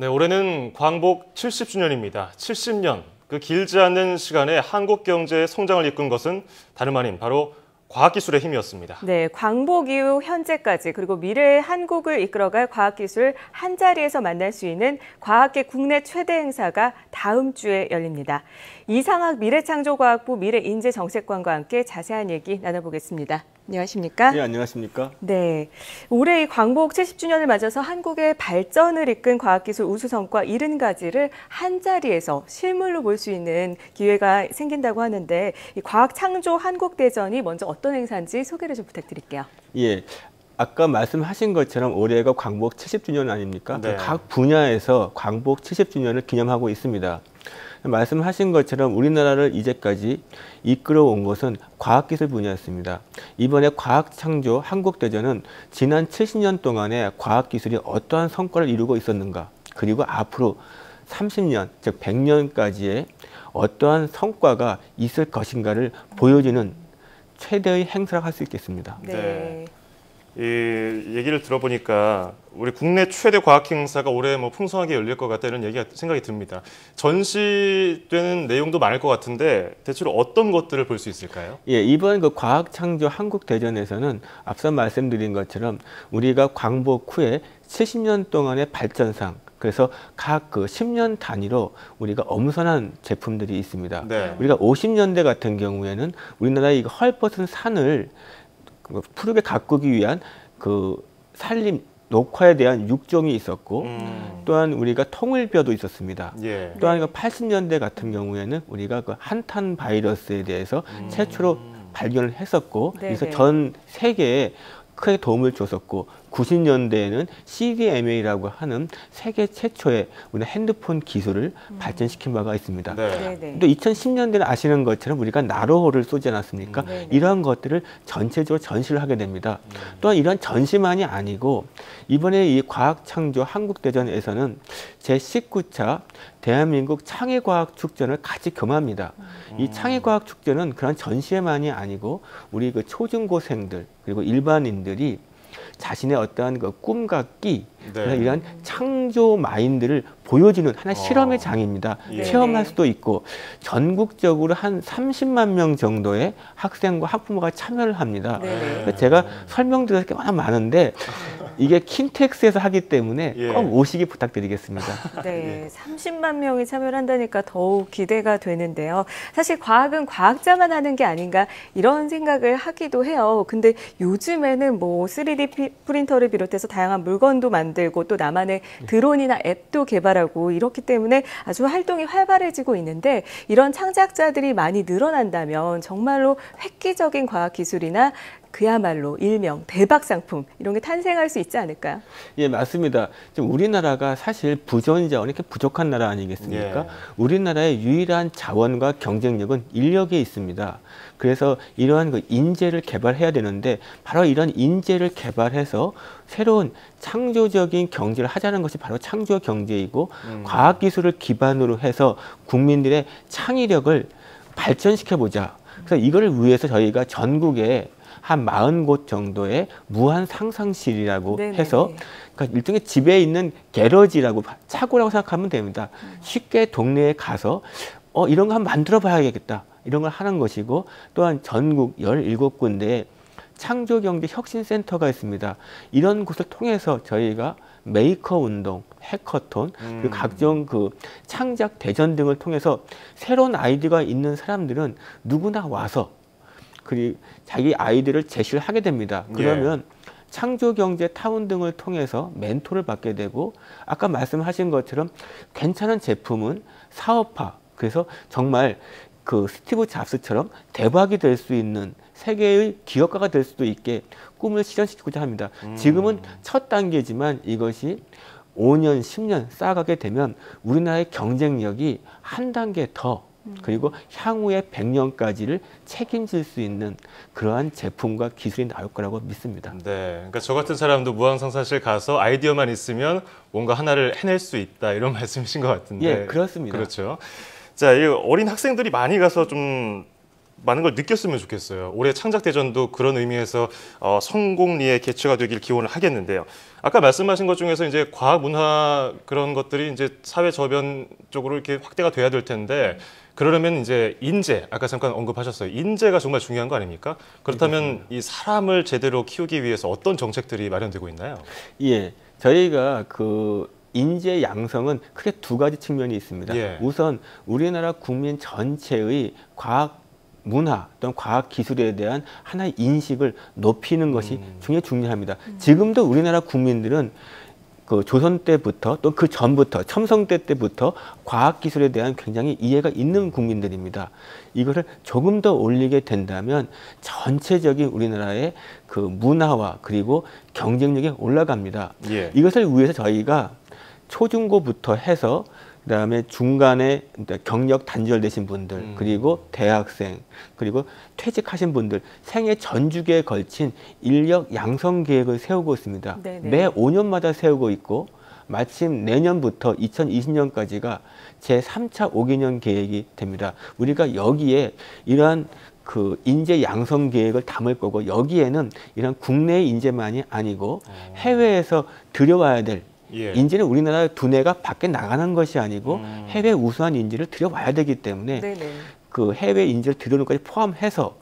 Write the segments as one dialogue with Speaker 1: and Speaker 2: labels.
Speaker 1: 네, 올해는 광복 70주년입니다. 70년, 그 길지 않은 시간에 한국 경제의 성장을 이끈 것은 다름 아닌 바로 과학기술의 힘이었습니다.
Speaker 2: 네, 광복 이후 현재까지 그리고 미래의 한국을 이끌어갈 과학기술 한자리에서 만날 수 있는 과학계 국내 최대 행사가 다음 주에 열립니다. 이상학 미래창조과학부 미래인재정책관과 함께 자세한 얘기 나눠보겠습니다. 안녕하십니까?
Speaker 3: 네, 안녕하십니까?
Speaker 2: 네, 올해 이 광복 70주년을 맞아서 한국의 발전을 이끈 과학기술 우수성과 70가지를 한자리에서 실물로 볼 수 있는 기회가 생긴다고 하는데 이 과학창조 한국대전이 먼저 어떤 행사인지 소개를 좀 부탁드릴게요.
Speaker 3: 예, 아까 말씀하신 것처럼 올해가 광복 70주년 아닙니까?
Speaker 1: 네.
Speaker 3: 각 분야에서 광복 70주년을 기념하고 있습니다. 말씀하신 것처럼 우리나라를 이제까지 이끌어온 것은 과학기술 분야였습니다. 이번에 과학창조 한국대전은 지난 70년 동안에 과학기술이 어떠한 성과를 이루고 있었는가, 그리고 앞으로 30년, 즉 100년까지의 어떠한 성과가 있을 것인가를 보여주는 최대의 행사라고 할 수 있겠습니다.
Speaker 2: 네.
Speaker 1: 이 얘기를 들어보니까 우리 국내 최대 과학 행사가 올해 풍성하게 열릴 것 같다는 생각이 듭니다. 전시되는 내용도 많을 것 같은데 대체로 어떤 것들을 볼 수 있을까요?
Speaker 3: 예, 이번 그 과학창조 한국대전에서는 앞서 말씀드린 것처럼 우리가 광복 후에 70년 동안의 발전상, 그래서 각 그 10년 단위로 우리가 엄선한 제품들이 있습니다.
Speaker 1: 네.
Speaker 3: 우리가 50년대 같은 경우에는 우리나라의 헐벗은 산을 푸르게 가꾸기 위한 그 산림 녹화에 대한 육종이 있었고, 또한 우리가 통일벼도 있었습니다.
Speaker 1: 예.
Speaker 3: 또한 80년대 같은 경우에는 우리가 그 한탄 바이러스에 대해서 최초로 발견을 했었고, 그래서 전 세계에 크게 도움을 줬었고, 90년대에는 CDMA라고 하는 세계 최초의 우리 핸드폰 기술을 발전시킨 바가 있습니다.
Speaker 1: 네.
Speaker 3: 또 2010년대는 아시는 것처럼 우리가 나로호를 쏘지 않았습니까? 이러한 것들을 전체적으로 전시를 하게 됩니다. 또한 이런 전시만이 아니고 이번에 이 과학창조 한국대전에서는 제19차 대한민국 창의과학축전을 같이 겸합니다. 이 창의과학축전은 그런 전시회만이 아니고 우리 그 초중고생들 그리고 일반인들이 자신의 어떠한 그 꿈과 끼, 이러한 창조 마인드를 보여주는 하나의 실험의 장입니다. 체험할 수도 있고 전국적으로 한 30만 명 정도의 학생과 학부모가 참여를 합니다. 제가 설명드릴 게 워낙 많은데 이게 킨텍스에서 하기 때문에 꼭 오시기 부탁드리겠습니다.
Speaker 2: 네, 30만 명이 참여를 한다니까 더욱 기대가 되는데요. 사실 과학은 과학자만 하는 게 아닌가 이런 생각을 하기도 해요. 근데 요즘에는 3D 프린터를 비롯해서 다양한 물건도 만들고 또 나만의 드론이나 앱도 개발하고 이렇기 때문에 아주 활동이 활발해지고 있는데 이런 창작자들이 많이 늘어난다면 정말로 획기적인 과학기술이나 그야말로 일명 대박 상품 이런 게 탄생할 수 있지 않을까요?
Speaker 3: 예, 맞습니다. 지금 우리나라가 사실 부전 자원이 이렇게 부족한 나라 아니겠습니까? 우리나라의 유일한 자원과 경쟁력은 인력에 있습니다. 그래서 이러한 그 인재를 개발해야 되는데 바로 이런 인재를 개발해서 새로운 창조적인 경제를 하자는 것이 바로 창조 경제이고 과학기술을 기반으로 해서 국민들의 창의력을 발전시켜보자. 그래서 이거를 위해서 저희가 전국에 한 40곳 정도의 무한 상상실이라고 해서 그러니까 일종의 집에 있는 게러지라고 차고라고 생각하면 됩니다. 쉽게 동네에 가서 이런 거 한번 만들어 봐야겠다. 이런 걸 하는 것이고 또한 전국 17군데에 창조경제혁신센터가 있습니다. 이런 곳을 통해서 저희가 메이커 운동, 해커톤, 그리고 각종 그 창작 대전 등을 통해서 새로운 아이디어가 있는 사람들은 누구나 와서 그리고 자기 아이디어를 제시를 하게 됩니다. 그러면 창조경제 타운 등을 통해서 멘토를 받게 되고 아까 말씀하신 것처럼 괜찮은 제품은 사업화, 그래서 정말 그 스티브 잡스처럼 대박이 될 수 있는 세계의 기업가가 될 수도 있게 꿈을 실현시키고자 합니다. 지금은 첫 단계지만 이것이 5년, 10년 쌓아가게 되면 우리나라의 경쟁력이 한 단계 더 그리고 향후의 100년까지를 책임질 수 있는 그러한 제품과 기술이 나올 거라고 믿습니다.
Speaker 1: 네, 그러니까 저 같은 사람도 무항상사실 가서 아이디어만 있으면 뭔가 하나를 해낼 수 있다 이런 말씀이신 것 같은데.
Speaker 3: 예, 그렇습니다.
Speaker 1: 그렇죠. 자, 이 어린 학생들이 많이 가서 좀 많은 걸 느꼈으면 좋겠어요. 올해 창작대전도 그런 의미에서 성공리에 개최가 되길 기원을 하겠는데요. 아까 말씀하신 것 중에서 이제 과학, 문화 그런 것들이 이제 사회 저변 쪽으로 이렇게 확대가 돼야 될 텐데 그러려면 이제 인재, 아까 잠깐 언급하셨어요. 인재가 정말 중요한 거 아닙니까? 그렇다면 이 사람을 제대로 키우기 위해서 어떤 정책들이 마련되고 있나요?
Speaker 3: 예, 저희가 그 인재 양성은 크게 두 가지 측면이 있습니다.
Speaker 1: 예.
Speaker 3: 우선 우리나라 국민 전체의 과학 문화 또는 과학 기술에 대한 하나의 인식을 높이는 것이 굉장히 중요합니다. 지금도 우리나라 국민들은 그 조선 때부터 또 그 전부터 첨성대 때부터 과학 기술에 대한 굉장히 이해가 있는 국민들입니다. 이것을 조금 더 올리게 된다면 전체적인 우리나라의 그 문화와 그리고 경쟁력이 올라갑니다.
Speaker 1: 예.
Speaker 3: 이것을 위해서 저희가 초중고부터 해서 그다음에 중간에 경력 단절되신 분들 그리고 대학생 그리고 퇴직하신 분들 생애 전주기에 걸친 인력 양성 계획을 세우고 있습니다.
Speaker 2: 네네.
Speaker 3: 매 5년마다 세우고 있고 마침 내년부터 2020년까지가 제3차 5개년 계획이 됩니다. 우리가 여기에 이러한 그 인재 양성 계획을 담을 거고 여기에는 이런 국내 인재만이 아니고 해외에서 들여와야 될
Speaker 1: 예.
Speaker 3: 인재는 우리나라 두뇌가 밖에 나가는 것이 아니고 해외 우수한 인재를 들여와야 되기 때문에
Speaker 2: 네네.
Speaker 3: 그 해외 인재를 들여오는 것까지 포함해서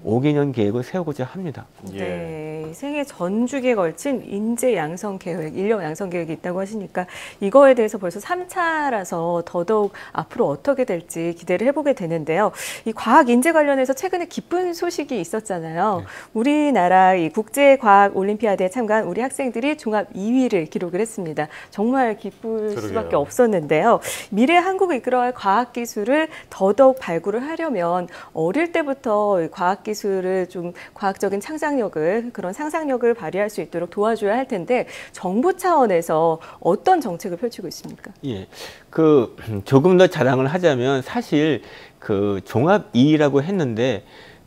Speaker 3: 5개년 계획을 세우고자 합니다.
Speaker 1: 예.
Speaker 2: 네, 생애 전주기에 걸친 인재 양성 계획, 인력 양성 계획이 있다고 하시니까 이거에 대해서 벌써 3차라서 더더욱 앞으로 어떻게 될지 기대를 해보게 되는데요. 이 과학 인재 관련해서 최근에 기쁜 소식이 있었잖아요.
Speaker 3: 네.
Speaker 2: 우리나라 이 국제과학 올림피아드에 참가한 우리 학생들이 종합 2위를 기록을 했습니다. 정말 기쁠
Speaker 1: 그러게요.
Speaker 2: 수밖에 없었는데요. 미래 한국을 이끌어갈 과학 기술을 더더욱 발굴을 하려면 어릴 때부터 이 과학 기술을 좀 과학적인 창작력을 그런 상상력을 발휘할 수 있도록 도와줘야 할 텐데 정부 차원에서 어떤 정책을 펼치고 있습니까?
Speaker 3: 예, 그 조금 더 자랑을 하자면 사실 그 종합 2위라고 했는데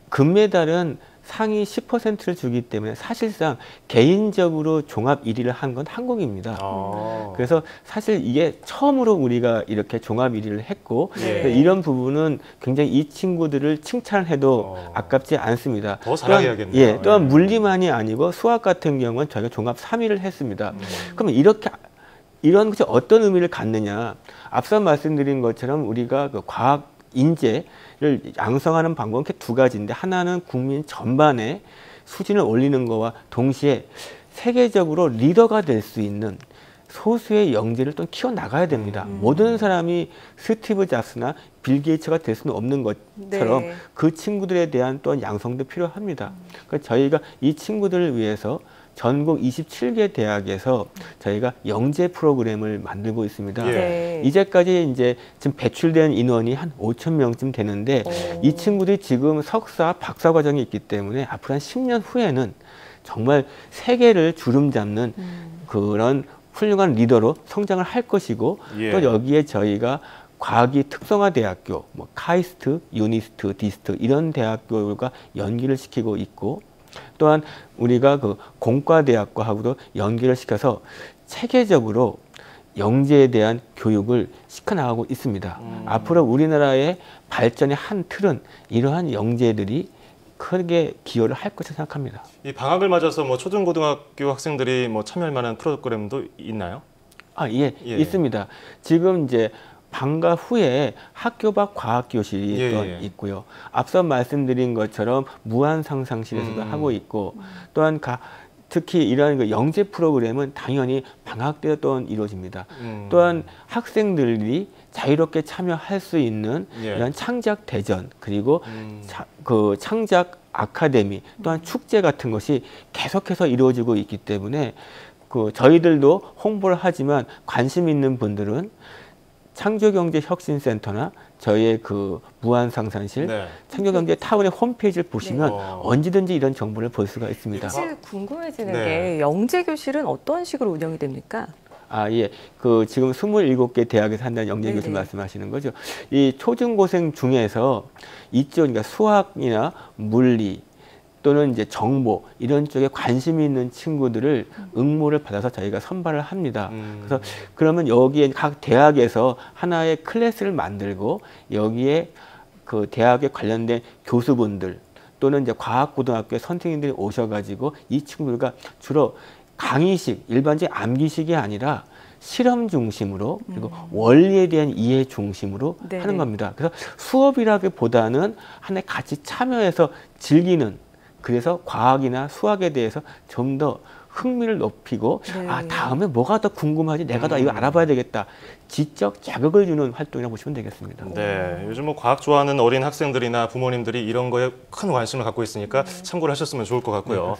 Speaker 3: 금메달은 상위 10%를 주기 때문에 사실상 개인적으로 종합 1위를 한 건 한국입니다. 그래서 사실 이게 처음으로 우리가 이렇게 종합 1위를 했고
Speaker 1: 예.
Speaker 3: 이런 부분은 굉장히 이 친구들을 칭찬해도 아깝지 않습니다.
Speaker 1: 더 잘하야겠네요.
Speaker 3: 예, 또한
Speaker 1: 예.
Speaker 3: 물리만이 아니고 수학 같은 경우는 저희가 종합 3위를 했습니다. 그러면 이렇게 이런 것이 어떤 의미를 갖느냐? 앞서 말씀드린 것처럼 우리가 그 과학 인재를 양성하는 방법은 이렇게 두 가지인데 하나는 국민 전반의 수준을 올리는 것과 동시에 세계적으로 리더가 될 수 있는 소수의 영재를 또 키워나가야 됩니다. 모든 사람이 스티브 잡스나 빌 게이츠가 될 수는 없는 것처럼
Speaker 2: 네.
Speaker 3: 그 친구들에 대한 또한 양성도 필요합니다. 그러니까 저희가 이 친구들을 위해서 전국 27개 대학에서 저희가 영재 프로그램을 만들고 있습니다.
Speaker 1: 예.
Speaker 2: 네.
Speaker 3: 이제까지 이제 지금 배출된 인원이 한 5천 명쯤 되는데 이 친구들이 지금 석사, 박사 과정이 있기 때문에 앞으로 한 10년 후에는 정말 세계를 주름 잡는 그런 훌륭한 리더로 성장을 할 것이고
Speaker 1: 예.
Speaker 3: 또 여기에 저희가 과학이 특성화 대학교, 뭐 카이스트, 유니스트, 디스트 이런 대학교가 연기를 시키고 있고 또한 우리가 그 공과대학과하고도 연계를 시켜서 체계적으로 영재에 대한 교육을 시켜나가고 있습니다. 앞으로 우리나라의 발전의 한 틀은 이러한 영재들이 크게 기여를 할 것이라 생각합니다.
Speaker 1: 이 방학을 맞아서 뭐 초등고등학교 학생들이 뭐 참여할 만한 프로그램도 있나요?
Speaker 3: 예,
Speaker 1: 예.
Speaker 3: 있습니다. 지금 이제 방과 후에 학교 밖 과학교실이
Speaker 1: 예,
Speaker 3: 또
Speaker 1: 예.
Speaker 3: 있고요. 앞서 말씀드린 것처럼 무한상상실에서도 하고 있고 또한 특히 이러한 그 영재 프로그램은 당연히 방학 때 또한 이루어집니다. 또한 학생들이 자유롭게 참여할 수 있는
Speaker 1: 예.
Speaker 3: 이런 창작 대전 그리고 그 창작 아카데미 또한 축제 같은 것이 계속해서 이루어지고 있기 때문에 그 저희들도 홍보를 하지만 관심 있는 분들은 창조경제혁신센터나 저희의 그 무한상상실
Speaker 1: 네.
Speaker 3: 창조경제 타운의 홈페이지를 보시면
Speaker 1: 네.
Speaker 3: 언제든지 이런 정보를 볼 수가 있습니다.
Speaker 2: 사실 궁금해지는
Speaker 1: 네.
Speaker 2: 게 영재 교실은 어떤 식으로 운영이 됩니까?
Speaker 3: 예. 그 지금 27개 대학에서 한다는 영재 교실
Speaker 2: 네네.
Speaker 3: 말씀하시는 거죠. 이 초중고생 중에서 이쪽 그러니까 수학이나 물리 또는 이제 정보 이런 쪽에 관심이 있는 친구들을 응모를 받아서 저희가 선발을 합니다. 그래서 그러면 여기에 각 대학에서 하나의 클래스를 만들고 여기에 그 대학에 관련된 교수분들 또는 이제 과학고등학교 선생님들이 오셔가지고 이 친구들과 주로 강의식, 일반적인 암기식이 아니라 실험 중심으로 그리고 원리에 대한 이해 중심으로
Speaker 2: 네.
Speaker 3: 하는 겁니다. 그래서 수업이라기보다는 하나의 같이 참여해서 즐기는, 그래서 과학이나 수학에 대해서 좀 더 흥미를 높이고
Speaker 2: 네.
Speaker 3: 아, 다음에 뭐가 더 궁금하지? 내가 더 이거 알아봐야 되겠다. 지적 자극을 주는 활동이라고 보시면 되겠습니다.
Speaker 1: 네, 요즘 뭐 과학 좋아하는 어린 학생들이나 부모님들이 이런 거에 큰 관심을 갖고 있으니까 참고를 하셨으면 좋을 것 같고요.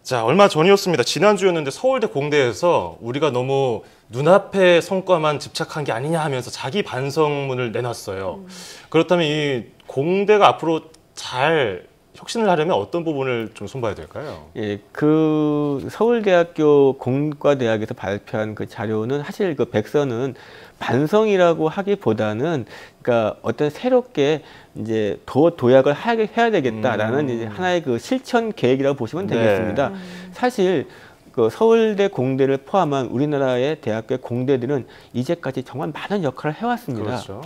Speaker 1: 자, 얼마 전이었습니다. 지난주였는데 서울대 공대에서 우리가 너무 눈앞의 성과만 집착한 게 아니냐 하면서 자기 반성문을 내놨어요. 그렇다면 이 공대가 앞으로 잘 혁신을 하려면 어떤 부분을 좀 손봐야 될까요?
Speaker 3: 예, 그 서울대학교 공과대학에서 발표한 그 자료는 사실 그 백서는 반성이라고 하기보다는 그러니까 어떤 새롭게 이제 도약을 해야 되겠다라는 이제 하나의 그 실천 계획이라고 보시면 되겠습니다. 사실 그 서울대 공대를 포함한 우리나라의 대학교의 공대들은 이제까지 정말 많은 역할을 해왔습니다.
Speaker 1: 그렇죠.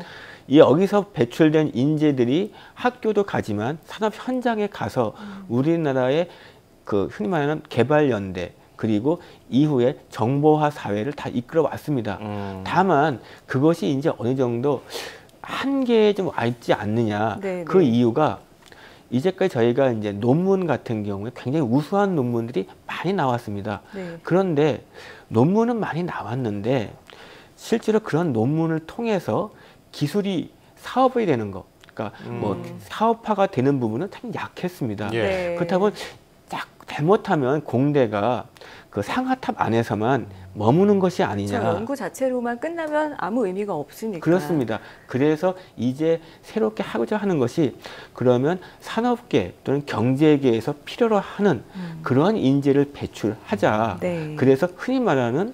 Speaker 3: 이 여기서 배출된 인재들이 학교도 가지만 산업 현장에 가서 우리나라의 그 흔히 말하는 개발연대 그리고 이후에 정보화 사회를 다 이끌어 왔습니다. 다만 그것이 이제 어느 정도 한계에 좀 와 있지 않느냐.
Speaker 2: 네,
Speaker 3: 그
Speaker 2: 네.
Speaker 3: 이유가 이제까지 저희가 이제 논문 같은 경우에 굉장히 우수한 논문들이 많이 나왔습니다.
Speaker 2: 네.
Speaker 3: 그런데 논문은 많이 나왔는데 실제로 그런 논문을 통해서 기술이 사업이 되는 거, 그러니까 뭐 사업화가 되는 부분은 참 약했습니다.
Speaker 1: 예.
Speaker 2: 네.
Speaker 3: 그렇다고 딱 잘못하면 공대가 그 상하탑 안에서만 머무는 것이
Speaker 2: 저
Speaker 3: 아니냐.
Speaker 2: 연구 자체로만 끝나면 아무 의미가 없으니까.
Speaker 3: 그렇습니다. 그래서 이제 새롭게 하고자 하는 것이 그러면 산업계 또는 경제계에서 필요로 하는 그러한 인재를 배출하자.
Speaker 2: 네.
Speaker 3: 그래서 흔히 말하는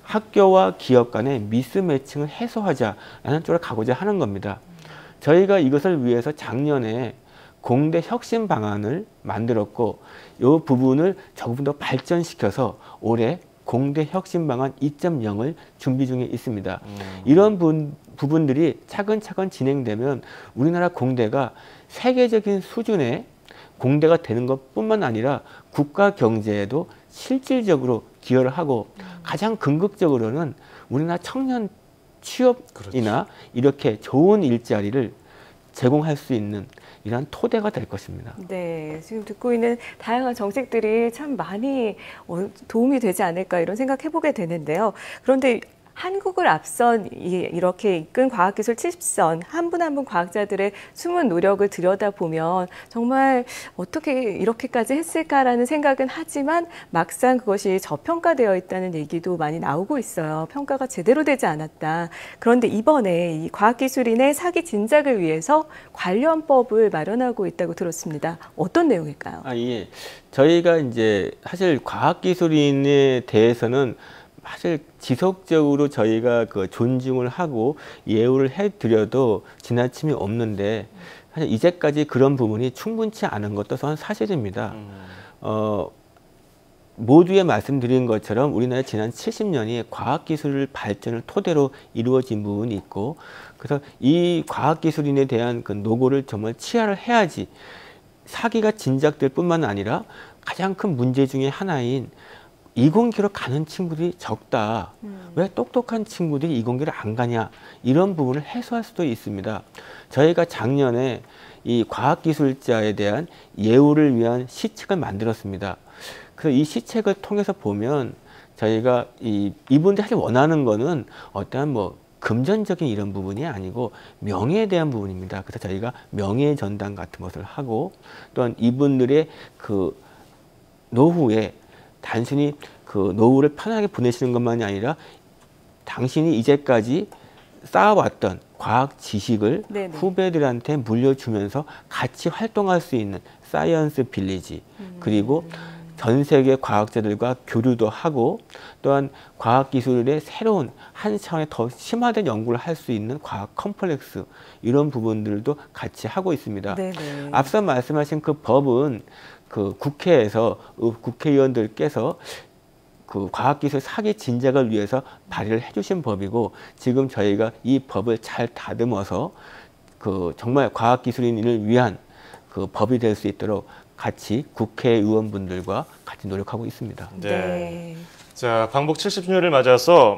Speaker 3: 학교와 기업 간의 미스매칭을 해소하자라는 쪽으로 가고자 하는 겁니다. 저희가 이것을 위해서 작년에 공대 혁신 방안을 만들었고 이 부분을 조금 더 발전시켜서 올해 공대 혁신 방안 2.0을 준비 중에 있습니다. 이런 부분들이 차근차근 진행되면 우리나라 공대가 세계적인 수준의 공대가 되는 것뿐만 아니라 국가 경제에도 실질적으로 기여를 하고 가장 궁극적으로는 우리나라 청년 취업이나 이렇게 좋은 일자리를 제공할 수 있는 이러한 토대가 될 것입니다.
Speaker 2: 네, 지금 듣고 있는 다양한 정책들이 참 많이 도움이 되지 않을까 이런 생각해보게 되는데요. 그런데 한국을 앞선 이렇게 이끈 과학기술 70선 한 분 한 분 과학자들의 숨은 노력을 들여다보면 정말 어떻게 이렇게까지 했을까라는 생각은 하지만 막상 그것이 저평가되어 있다는 얘기도 많이 나오고 있어요. 평가가 제대로 되지 않았다. 그런데 이번에 이 과학기술인의 사기 진작을 위해서 관련법을 마련하고 있다고 들었습니다. 어떤 내용일까요?
Speaker 3: 예. 저희가 이제 사실 과학기술인에 대해서는 사실 지속적으로 저희가 그 존중을 하고 예우를 해드려도 지나침이 없는데 사실 이제까지 그런 부분이 충분치 않은 것도 사실입니다. 모두에 말씀드린 것처럼 우리나라 지난 70년이 과학기술 발전을 토대로 이루어진 부분이 있고 그래서 이 과학기술인에 대한 그 노고를 정말 치하를 해야지 사기가 진작될 뿐만 아니라 가장 큰 문제 중에 하나인 이공계로 가는 친구들이 적다. 왜 똑똑한 친구들이 이공계를 안 가냐. 이런 부분을 해소할 수도 있습니다. 저희가 작년에 이 과학기술자에 대한 예우를 위한 시책을 만들었습니다. 그래서 이 시책을 통해서 보면 저희가 이분들이 사실 원하는 거는 어떠한 뭐 금전적인 이런 부분이 아니고 명예에 대한 부분입니다. 그래서 저희가 명예 전당 같은 것을 하고 또한 이분들의 그 노후에 단순히 그 노후를 편하게 보내시는 것만이 아니라 당신이 이제까지 쌓아왔던 과학 지식을
Speaker 2: 네네.
Speaker 3: 후배들한테 물려주면서 같이 활동할 수 있는 사이언스 빌리지 그리고 전 세계 과학자들과 교류도 하고 또한 과학기술의 새로운 한 차원의 더 심화된 연구를 할 수 있는 과학 컴플렉스 이런 부분들도 같이 하고 있습니다.
Speaker 2: 네네.
Speaker 3: 앞서 말씀하신 그 법은 그 국회에서 국회의원들께서 그 과학기술 사기 진작을 위해서 발의를 해주신 법이고 지금 저희가 이 법을 잘 다듬어서 그 정말 과학기술인을 위한 그 법이 될 수 있도록 같이 국회의원분들과 같이 노력하고 있습니다.
Speaker 2: 네.
Speaker 1: 자, 광복 70주년을 맞아서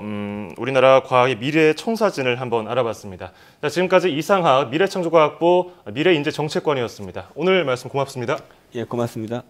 Speaker 1: 우리나라 과학의 미래의 청사진을 한번 알아봤습니다. 자, 지금까지 이상학 미래창조과학부 미래인재정책관이었습니다. 오늘 말씀 고맙습니다.
Speaker 3: 예, 고맙습니다.